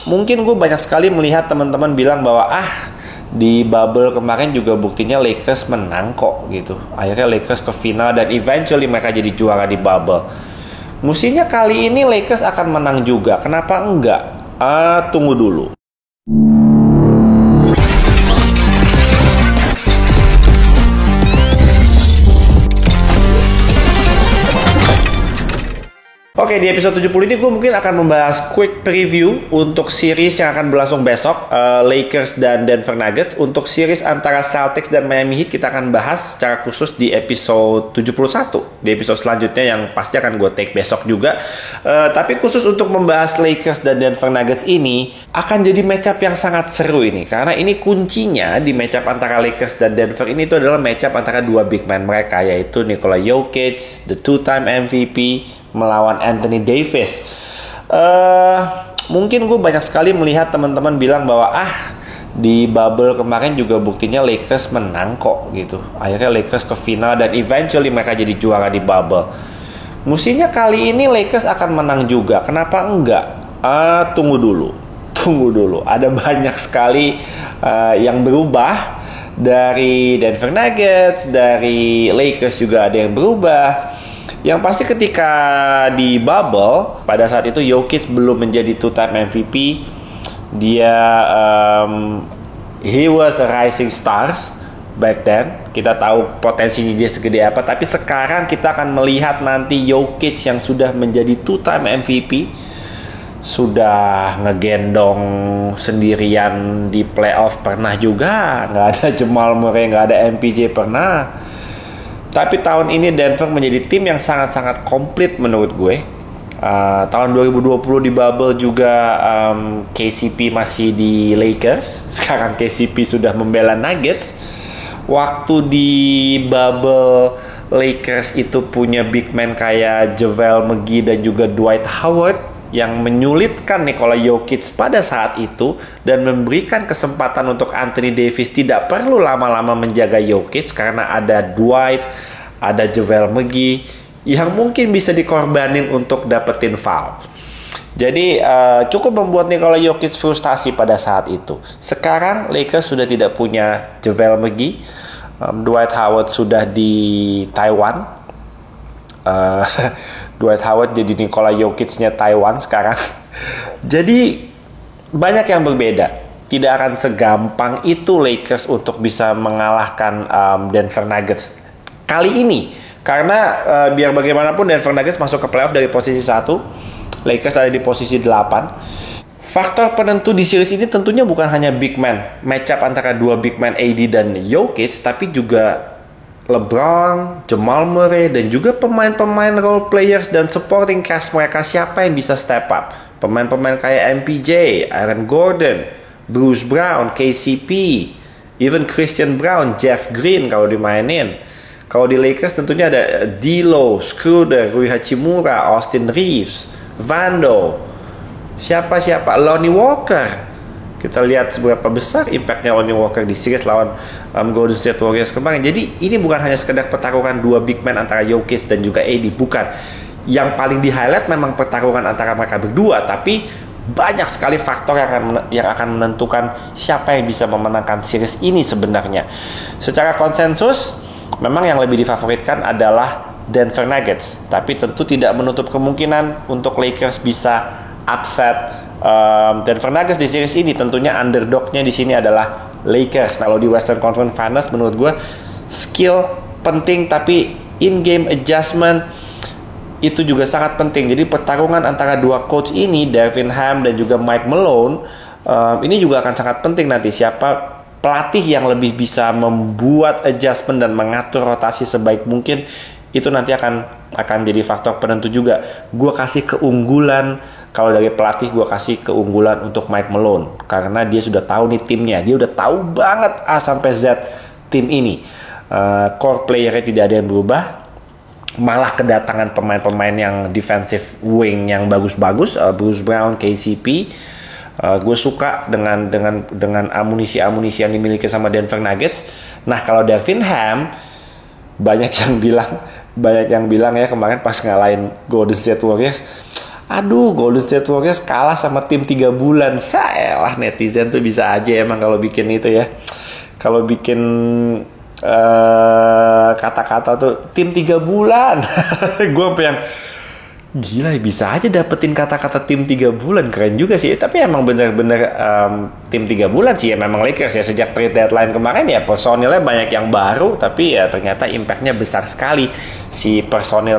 Mungkin gue banyak sekali melihat teman-teman bilang bahwa di bubble kemarin juga buktinya Lakers menang kok gitu. Akhirnya Lakers ke final dan eventually mereka jadi juara di bubble. Mestinya kali ini Lakers akan menang juga. Kenapa enggak? Tunggu dulu. Oke, di episode 70 ini gue mungkin akan membahas quick preview untuk series yang akan berlangsung besok, Lakers dan Denver Nuggets. Untuk series antara Celtics dan Miami Heat kita akan bahas secara khusus di episode 71, di episode selanjutnya yang pasti akan gue take besok juga. Tapi khusus untuk membahas Lakers dan Denver Nuggets ini akan jadi matchup yang sangat seru ini, karena ini kuncinya di matchup antara Lakers dan Denver ini itu adalah matchup antara dua big man mereka, yaitu Nikola Jokic, the two-time MVP, melawan Anthony Davis. Mungkin gue banyak sekali melihat teman-teman bilang bahwa di bubble kemarin juga buktinya Lakers menang kok gitu. Akhirnya Lakers ke final dan eventually mereka jadi juara di bubble. Mestinya kali ini Lakers akan menang juga. Kenapa enggak? Tunggu dulu. Ada banyak sekali yang berubah dari Denver Nuggets, dari Lakers juga ada yang berubah. Yang pasti ketika di bubble, pada saat itu Jokic belum menjadi two-time MVP. Dia he was a rising stars back then. Kita tahu potensinya dia segede apa. Tapi sekarang kita akan melihat nanti Jokic yang sudah menjadi two-time MVP, sudah ngegendong sendirian di playoff pernah juga. Nggak ada Jamal Murray, nggak ada MPJ pernah. Tapi tahun ini Denver menjadi tim yang sangat-sangat komplit menurut gue. Tahun 2020 di bubble juga KCP masih di Lakers. Sekarang KCP sudah membela Nuggets. Waktu di bubble Lakers itu punya big man kayak JaVale McGee dan juga Dwight Howard yang menyulitkan Nikola Jokic pada saat itu dan memberikan kesempatan untuk Anthony Davis tidak perlu lama-lama menjaga Jokic karena ada Dwight, ada JaVale McGee yang mungkin bisa dikorbanin untuk dapetin foul. Jadi cukup membuat Nikola Jokic frustasi pada saat itu. Sekarang Lakers sudah tidak punya JaVale McGee, Dwight Howard sudah di Taiwan. Dwight Howard jadi Nikola Jokic-nya Taiwan sekarang. Jadi banyak yang berbeda. Tidak akan segampang itu Lakers untuk bisa mengalahkan Denver Nuggets kali ini. Karena biar bagaimanapun Denver Nuggets masuk ke playoff dari posisi 1, Lakers ada di posisi 8. Faktor penentu di series ini tentunya bukan hanya big man, matchup antara dua big man AD dan Jokic, tapi juga LeBron, Jamal Murray, dan juga pemain-pemain role players dan supporting cast mereka. Siapa yang bisa step up? Pemain-pemain kayak MPJ, Aaron Gordon, Bruce Brown, KCP, even Christian Brown, Jeff Green kalau dimainin. Kalau di Lakers tentunya ada D'Lo, Schroeder, Rui Hachimura, Austin Reeves, Vando, siapa Lonnie Walker. Kita lihat seberapa besar impactnya Lonnie Walker di series lawan Golden State Warriors kemarin. Jadi ini bukan hanya sekedar pertarungan dua big man antara Jokic dan juga AD, bukan. Yang paling di highlight memang pertarungan antara mereka berdua, tapi banyak sekali faktor yang akan menentukan siapa yang bisa memenangkan series ini sebenarnya. Secara konsensus memang yang lebih difavoritkan adalah Denver Nuggets, tapi tentu tidak menutup kemungkinan untuk Lakers bisa upset Denver Nuggets di series ini. Tentunya underdognya di sini adalah Lakers. Kalau di Western Conference Finals menurut gue skill penting, tapi in-game adjustment itu juga sangat penting. Jadi pertarungan antara dua coach ini, Darvin Ham dan juga Mike Malone, ini juga akan sangat penting nanti. Siapa pelatih yang lebih bisa membuat adjustment dan mengatur rotasi sebaik mungkin, itu nanti akan jadi faktor penentu juga. Gue kasih keunggulan, kalau dari pelatih gue kasih keunggulan untuk Mike Malone, karena dia sudah tahu nih timnya, dia udah tahu banget A sampai Z tim ini. Core playernya tidak ada yang berubah, malah kedatangan pemain-pemain yang defensive wing yang bagus-bagus, Bruce Brown, KCP. Gue suka dengan amunisi yang dimiliki sama Denver Nuggets. Nah kalau Darvin Ham, banyak yang bilang ya kemarin pas ngalahin Golden State Warriors, Aduh, Golden State Warriors kalah sama tim 3 bulan. Salah, netizen tuh bisa aja emang kalau bikin itu ya. Kalau bikin kata-kata tuh tim 3 bulan. Gue sampai yang gila, bisa aja dapetin kata-kata tim 3 bulan. Keren juga sih. Tapi emang bener-bener tim 3 bulan sih ya memang Lakers ya. Sejak trade deadline kemarin ya personilnya banyak yang baru. Tapi ya ternyata impactnya besar sekali si personil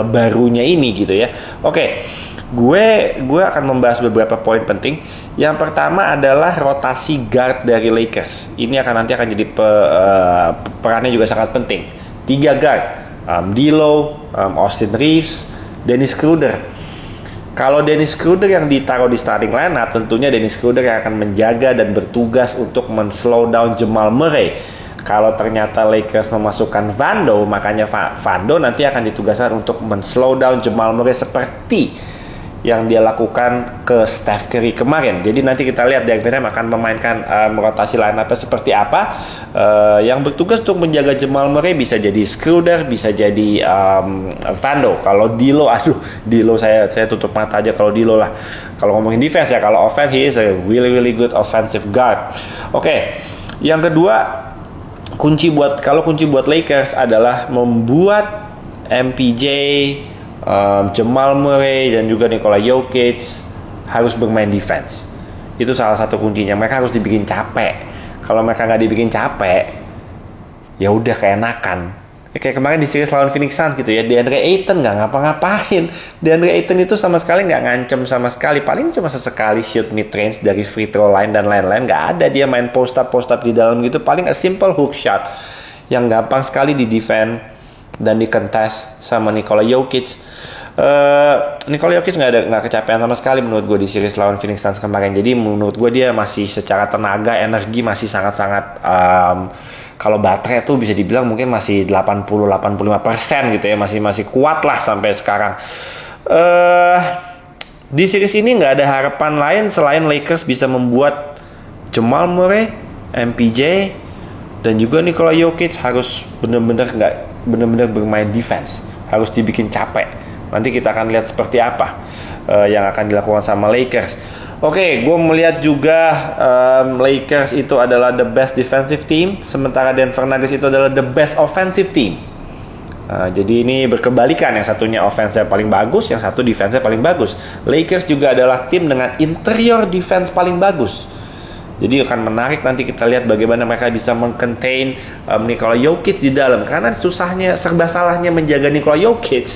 barunya ini gitu ya. Oke, gue akan membahas beberapa poin penting. Yang pertama adalah rotasi guard dari Lakers. Ini nanti akan jadi perannya juga sangat penting. 3 guard, D'Lo, Austin Reeves, Dennis Schroeder. Kalau Dennis Schroeder yang ditaruh di starting lineup, tentunya Dennis Schroeder yang akan menjaga dan bertugas untuk men-slow down Jamal Murray. Kalau ternyata Lakers memasukkan Vando, makanya Vando nanti akan ditugaskan untuk men-slow down Jamal Murray seperti yang dia lakukan ke Steph Curry kemarin. Jadi nanti kita lihat Darvin Ham akan memainkan rotasi line-up-nya seperti apa. Yang bertugas untuk menjaga Jamal Murray bisa jadi Schroeder, bisa jadi Vando. Kalau D'Lo, D'Lo saya tutup mata aja kalau D'Lo lah. Kalau ngomongin defense ya, kalau offense he is a really good offensive guard. Oke. Yang kedua, kunci buat Lakers adalah membuat MPJ, Jamal Murray dan juga Nikola Jokic harus bermain defense. Itu salah satu kuncinya. Mereka harus dibikin capek. Kalau mereka nggak dibikin capek, ya udah keenakan. Kayak kemarin di series lawan Phoenix Suns gitu ya. DeAndre Ayton nggak ngapa-ngapain. DeAndre Ayton itu sama sekali nggak ngancem sama sekali. Paling cuma sesekali shoot mid range dari free throw line dan lain-lain. Nggak ada dia main post up di dalam gitu. Paling a simple hook shot yang gampang sekali di defend dan di contest sama Nikola Jokic. Nikola Jokic nggak kecapean sama sekali menurut gue di series lawan Phoenix Suns kemarin. Jadi menurut gue dia masih secara tenaga, energi masih sangat-sangat kalau baterai tuh bisa dibilang mungkin masih 80-85% gitu ya, masih kuat lah sampai sekarang. Di series ini nggak ada harapan lain selain Lakers bisa membuat Jamal Murray, MPJ dan juga Nikola Jokic harus benar-benar bermain defense, harus dibikin capek. Nanti kita akan lihat seperti apa yang akan dilakukan sama Lakers. Oke, gue melihat juga Lakers itu adalah the best defensive team, sementara Denver Nuggets itu adalah the best offensive team. Jadi ini berkebalikan, yang satunya offense-nya paling bagus, yang satu defense-nya paling bagus. Lakers juga adalah tim dengan interior defense paling bagus. Jadi akan menarik nanti kita lihat bagaimana mereka bisa meng-contain Nikola Jokic di dalam. Karena serba salahnya menjaga Nikola Jokic.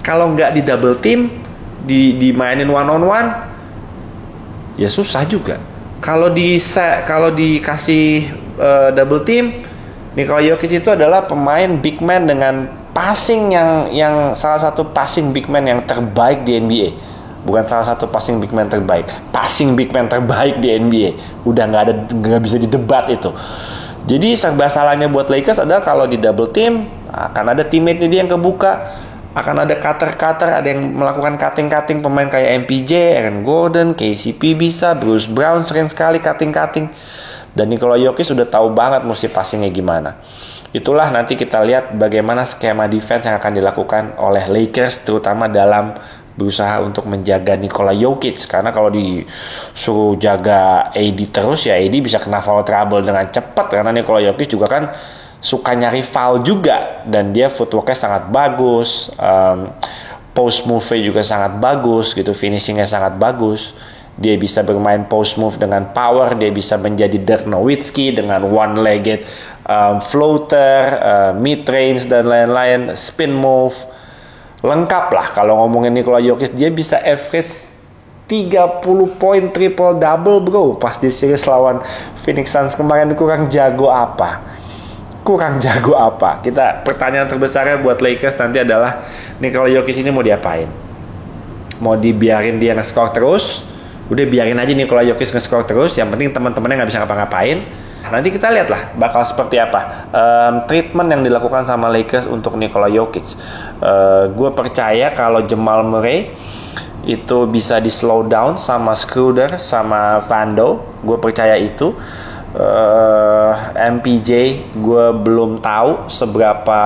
Kalau nggak di double team, dimainin one on one, ya susah juga. Kalau dikasih double team, Nikola Jokic itu adalah pemain big man dengan passing yang salah satu passing big man yang terbaik di NBA. Bukan salah satu passing big man terbaik, passing big man terbaik di NBA. Udah nggak bisa didebat itu. Jadi serba salahnya buat Lakers adalah kalau di double team akan ada teammate-nya dia yang kebuka. Akan ada cutter, ada yang melakukan cutting pemain kayak MPJ, Aaron Gordon, KCP bisa, Bruce Brown sering sekali cutting. Dan Nikola Jokic sudah tahu banget mesti passingnya gimana. Itulah nanti kita lihat bagaimana skema defense yang akan dilakukan oleh Lakers, terutama dalam berusaha untuk menjaga Nikola Jokic. Karena kalau disuruh jaga AD terus ya AD bisa kena foul trouble dengan cepat. Karena Nikola Jokic juga kan suka nyari foul juga, dan dia footworknya sangat bagus, post move-nya juga sangat bagus gitu, finishingnya sangat bagus. Dia bisa bermain post move dengan power, dia bisa menjadi Dirk Nowitzki dengan one-legged floater, mid range dan lain-lain, spin move, lengkap lah. Kalau ngomongin Nikola Jokic, dia bisa average 30 poin triple double bro. Pas di series lawan Phoenix Suns kemarin kurang jago apa? Pertanyaan terbesarnya buat Lakers nanti adalah Nikola Jokic ini mau diapain? Mau dibiarin dia nge-score terus? Udah biarin aja Nikola Jokic nge-score terus. Yang penting teman-temannya nggak bisa ngapa-ngapain. Nanti kita lihat lah bakal seperti apa treatment yang dilakukan sama Lakers untuk Nikola Jokic. Gue percaya kalau Jamal Murray itu bisa di slow down sama Schroeder sama Vando. Gue percaya itu. MPJ gue belum tahu seberapa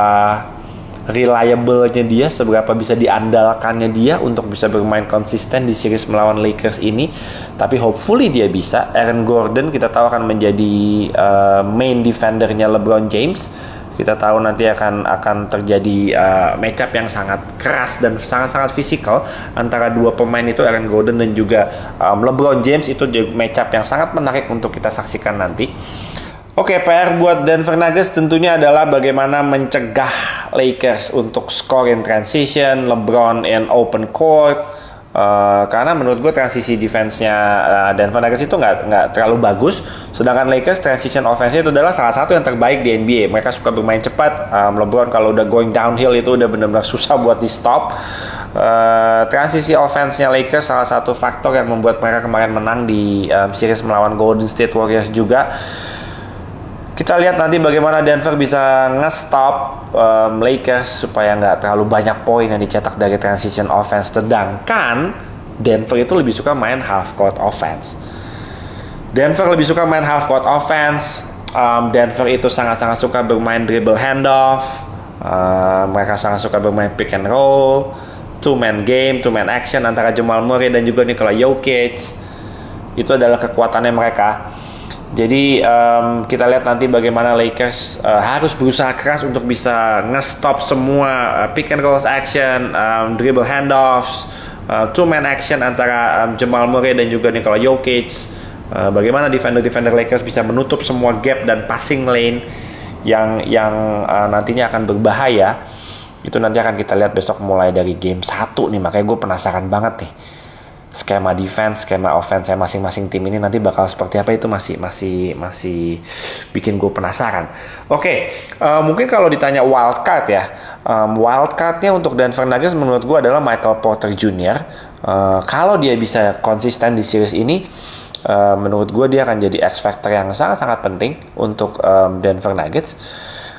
reliable-nya dia, seberapa bisa diandalkannya dia untuk bisa bermain konsisten di series melawan Lakers ini. Tapi hopefully dia bisa. Aaron Gordon kita tahu akan menjadi main defendernya LeBron James. Kita tahu nanti akan terjadi matchup yang sangat keras dan sangat-sangat fisikal antara dua pemain itu, Aaron Gordon dan juga LeBron James. Itu matchup yang sangat menarik untuk kita saksikan nanti. Oke, PR buat Denver Nuggets tentunya adalah bagaimana mencegah Lakers untuk score in transition, LeBron in open court. Karena menurut gue transisi defense-nya Denver Nuggets itu nggak terlalu bagus. Sedangkan Lakers transition offense-nya itu adalah salah satu yang terbaik di NBA. Mereka suka bermain cepat. LeBron kalau udah going downhill itu udah benar-benar susah buat di stop. Transisi offense-nya Lakers salah satu faktor yang membuat mereka kemarin menang di series melawan Golden State Warriors juga. Kita lihat nanti bagaimana Denver bisa nge-stop Lakers supaya nggak terlalu banyak poin yang dicetak dari transition offense. Sedangkan Denver itu lebih suka main half court offense. Denver Denver itu sangat-sangat suka bermain dribble handoff. Mereka sangat suka bermain pick and roll, two-man game, two-man action antara Jamal Murray dan juga Nikola Jokic. Itu adalah kekuatannya mereka. Jadi kita lihat nanti bagaimana Lakers harus berusaha keras untuk bisa nge-stop semua pick and roll action, dribble handoffs, two-man action antara Jamal Murray dan juga Nikola Jokic. Bagaimana defender Lakers bisa menutup semua gap dan passing lane yang nantinya akan berbahaya. Itu nanti akan kita lihat besok mulai dari game 1 nih. Makanya gue penasaran banget nih. Skema defense, skema offense masing-masing tim ini nanti bakal seperti apa, itu masih bikin gue penasaran. Oke, mungkin kalau ditanya wildcard ya, wildcardnya untuk Denver Nuggets menurut gue adalah Michael Porter Jr. Kalau dia bisa konsisten di series ini, menurut gue dia akan jadi X factor yang sangat-sangat penting untuk Denver Nuggets.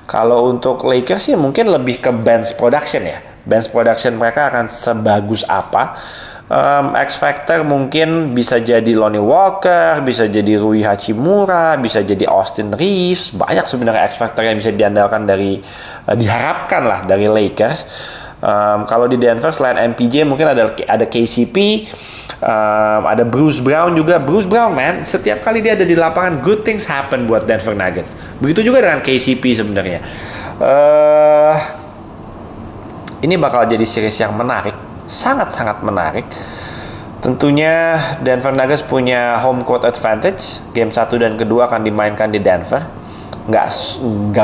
Kalau untuk Lakers sih mungkin lebih ke bench production ya. Bench production mereka akan sebagus apa? X Factor mungkin bisa jadi Lonnie Walker, bisa jadi Rui Hachimura, bisa jadi Austin Reeves. Banyak sebenarnya X Factor yang bisa diandalkan diharapkan lah dari Lakers. Kalau di Denver selain MPJ mungkin ada KCP, ada Bruce Brown juga. Bruce Brown man, setiap kali dia ada di lapangan good things happen buat Denver Nuggets. Begitu juga dengan KCP sebenarnya. Ini bakal jadi series yang menarik. Sangat-sangat menarik. Tentunya Denver Nuggets punya home court advantage. Game 1 dan kedua akan dimainkan di Denver. Nggak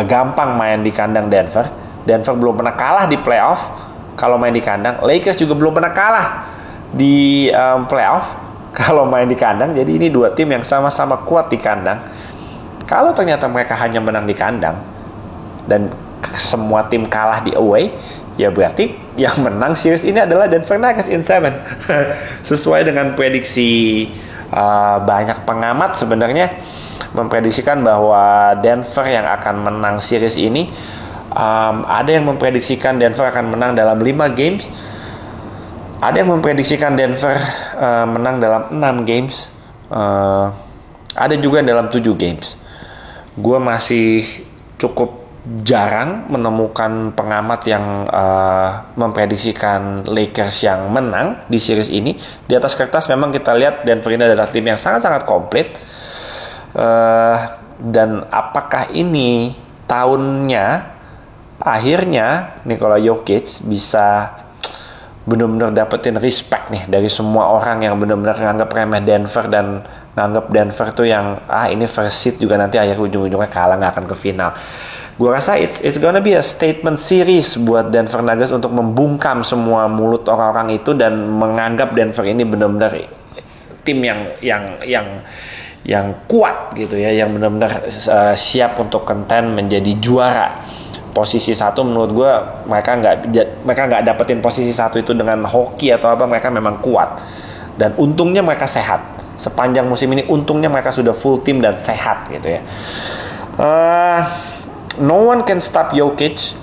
gampang main di kandang Denver. Denver belum pernah kalah di playoff kalau main di kandang. Lakers juga belum pernah kalah di playoff kalau main di kandang. Jadi ini dua tim yang sama-sama kuat di kandang. Kalau ternyata mereka hanya menang di kandang dan semua tim kalah di away, ya berarti yang menang series ini adalah Denver Nuggets in 7. Sesuai dengan prediksi banyak pengamat sebenarnya memprediksikan bahwa Denver yang akan menang series ini. Ada yang memprediksikan Denver akan menang dalam 5 games. Ada yang memprediksikan Denver menang dalam 6 games. Ada juga dalam 7 games. Gue masih cukup jarang menemukan pengamat yang memprediksikan Lakers yang menang di series ini. Di atas kertas memang kita lihat Denver ini adalah tim yang sangat-sangat komplit. Dan apakah ini akhirnya Nikola Jokic bisa benar-benar dapetin respect nih dari semua orang yang benar-benar nganggap remeh Denver dan nganggap Denver tuh yang ini first seed juga nanti akhir ujung-ujungnya kalah, nggak akan ke final. Gue rasa it's gonna be a statement series buat Denver Nuggets untuk membungkam semua mulut orang-orang itu dan menganggap Denver ini benar-benar tim yang kuat gitu ya, yang benar-benar siap untuk konten menjadi juara. Posisi 1 menurut gue mereka nggak dapetin posisi 1 itu dengan hoki atau apa, mereka memang kuat dan untungnya mereka sehat. Sepanjang musim ini untungnya mereka sudah full tim dan sehat gitu ya. No one can stop Jokic.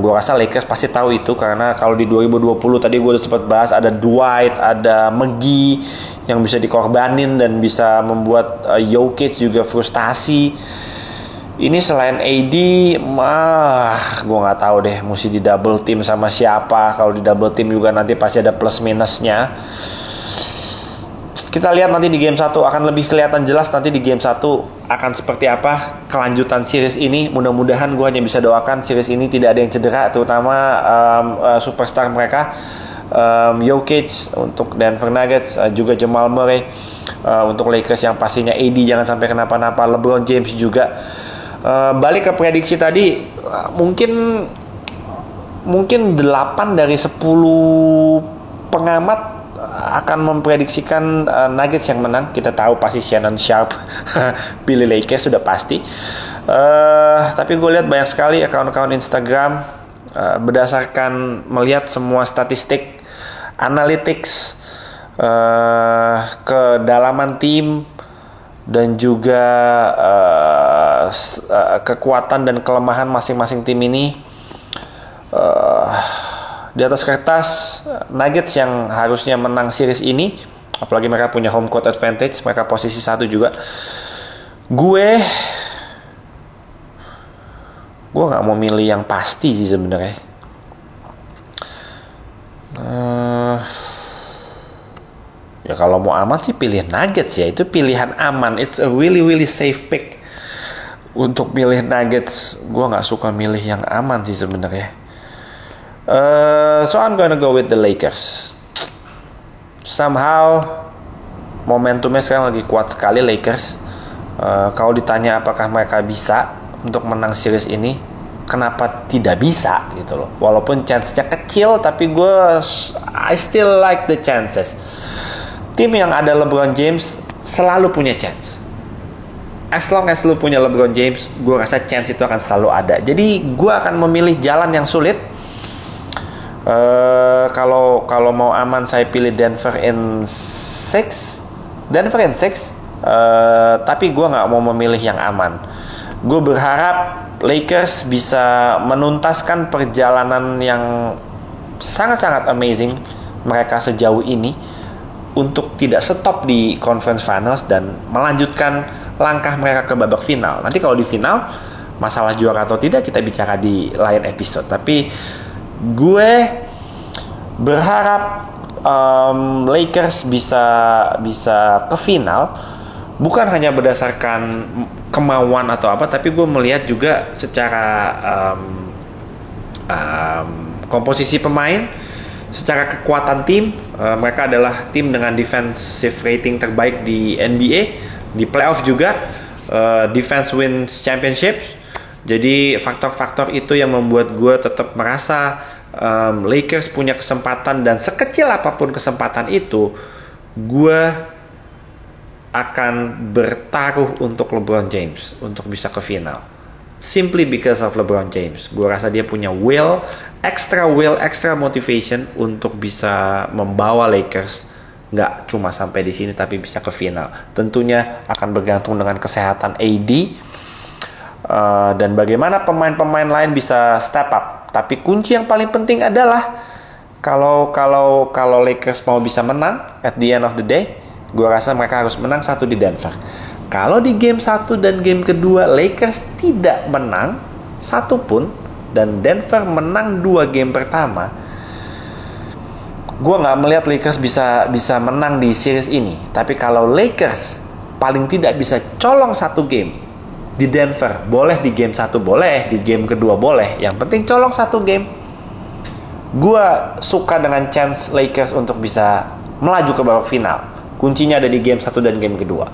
Gue rasa Lakers pasti tahu itu, karena kalau di 2020 tadi gue udah sempat bahas ada Dwight, ada McGee yang bisa dikorbanin dan bisa membuat Jokic juga frustasi. Ini selain AD, gue nggak tahu deh, mesti di double team sama siapa. Kalau di double team juga nanti pasti ada plus minusnya. Kita lihat nanti di game 1 akan lebih kelihatan jelas nanti di game 1 akan seperti apa kelanjutan series ini. Mudah-mudahan gue hanya bisa doakan series ini tidak ada yang cedera, terutama superstar mereka, Jokic untuk Denver Nuggets, juga Jamal Murray untuk Lakers yang pastinya AD jangan sampai kenapa-napa, LeBron James juga. Balik ke prediksi tadi, mungkin 8 dari 10 pengamat akan memprediksikan Nuggets yang menang. Kita tahu pasti Shannon Sharp pilih Lakers sudah pasti. Tapi gue lihat banyak sekali akun-akun Instagram berdasarkan melihat semua statistik, analytics, kedalaman tim dan juga kekuatan dan kelemahan masing-masing tim ini. Di atas kertas Nuggets yang harusnya menang series ini, apalagi mereka punya home court advantage, mereka posisi 1 juga. Gue nggak mau milih yang pasti sih sebenarnya. Ya kalau mau aman sih pilih Nuggets ya, itu pilihan aman. It's a really safe pick untuk milih Nuggets. Gue nggak suka milih yang aman sih sebenarnya. So I'm gonna go with the Lakers. Somehow momentumnya sekarang lagi kuat sekali Lakers. Kalau ditanya apakah mereka bisa untuk menang series ini, kenapa tidak bisa gitu loh. Walaupun chance-nya kecil, tapi I still like the chances. Tim yang ada LeBron James selalu punya chance. As long as lu punya LeBron James, gue rasa chance itu akan selalu ada. Jadi gue akan memilih jalan yang sulit. Kalau mau aman saya pilih Denver in 6. Tapi gue nggak mau memilih yang aman. Gue berharap Lakers bisa menuntaskan perjalanan yang sangat-sangat amazing mereka sejauh ini untuk tidak stop di Conference Finals dan melanjutkan langkah mereka ke babak final. Nanti kalau di final masalah juara atau tidak kita bicara di lain episode. Tapi gue berharap Lakers bisa ke final bukan hanya berdasarkan kemauan atau apa, tapi gue melihat juga secara komposisi pemain, secara kekuatan tim. Mereka adalah tim dengan defensive rating terbaik di NBA, di playoff juga, defense wins championships. Jadi faktor-faktor itu yang membuat gue tetap merasa Lakers punya kesempatan, dan sekecil apapun kesempatan itu, gue akan bertaruh untuk LeBron James untuk bisa ke final. Simply because of LeBron James. Gue rasa dia punya extra motivation untuk bisa membawa Lakers nggak cuma sampai di sini tapi bisa ke final. Tentunya akan bergantung dengan kesehatan AD dan bagaimana pemain-pemain lain bisa step up. Tapi kunci yang paling penting adalah kalau Lakers mau bisa menang at the end of the day, gue rasa mereka harus menang 1 di Denver. Kalau di game 1 dan game kedua Lakers tidak menang 1 pun dan Denver menang 2 game pertama, gue nggak melihat Lakers bisa menang di series ini. Tapi kalau Lakers paling tidak bisa colong 1 game di Denver, boleh di game 1 boleh, di game kedua boleh, yang penting colong 1 game, gue suka dengan chance Lakers untuk bisa melaju ke babak final. Kuncinya ada di game 1 dan game kedua.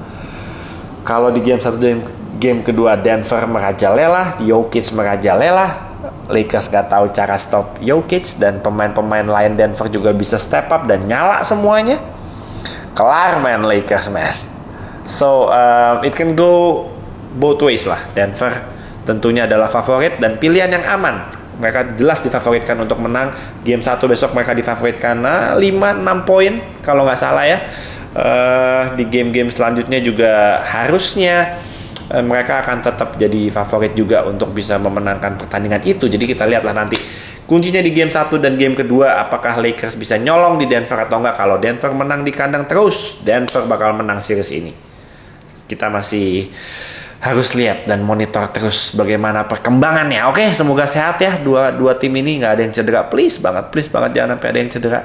Kalau di game 1 dan game kedua Denver merajalela, Jokic merajalela, Lakers gak tahu cara stop Jokic, dan pemain-pemain lain Denver juga bisa step up dan nyala semuanya, kelar man Lakers man. So it can go both ways lah. Denver tentunya adalah favorit dan pilihan yang aman. Mereka jelas difavoritkan untuk menang. Game 1 besok mereka difavoritkan 5-6 poin kalau nggak salah ya. Di game-game selanjutnya juga harusnya mereka akan tetap jadi favorit juga untuk bisa memenangkan pertandingan itu. Jadi kita lihatlah nanti kuncinya di game 1 dan game kedua, apakah Lakers bisa nyolong di Denver atau enggak. Kalau Denver menang di kandang terus, Denver bakal menang series ini. Kita masih harus lihat dan monitor terus bagaimana perkembangannya. Oke, semoga sehat ya dua tim ini, nggak ada yang cedera. Please banget jangan sampai ada yang cedera.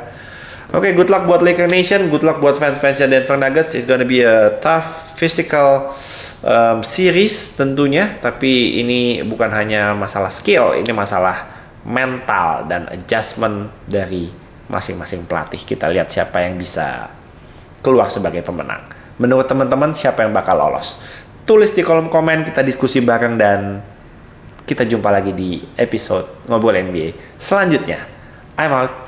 Oke, good luck buat Laker Nation, good luck buat fans-fansnya Denver Nuggets. It's gonna be a tough physical series tentunya, tapi ini bukan hanya masalah skill, ini masalah mental dan adjustment dari masing-masing pelatih. Kita lihat siapa yang bisa keluar sebagai pemenang. Menurut teman-teman siapa yang bakal lolos? Tulis di kolom komen, kita diskusi bareng, dan kita jumpa lagi di episode Ngobrol NBA selanjutnya. I'm out.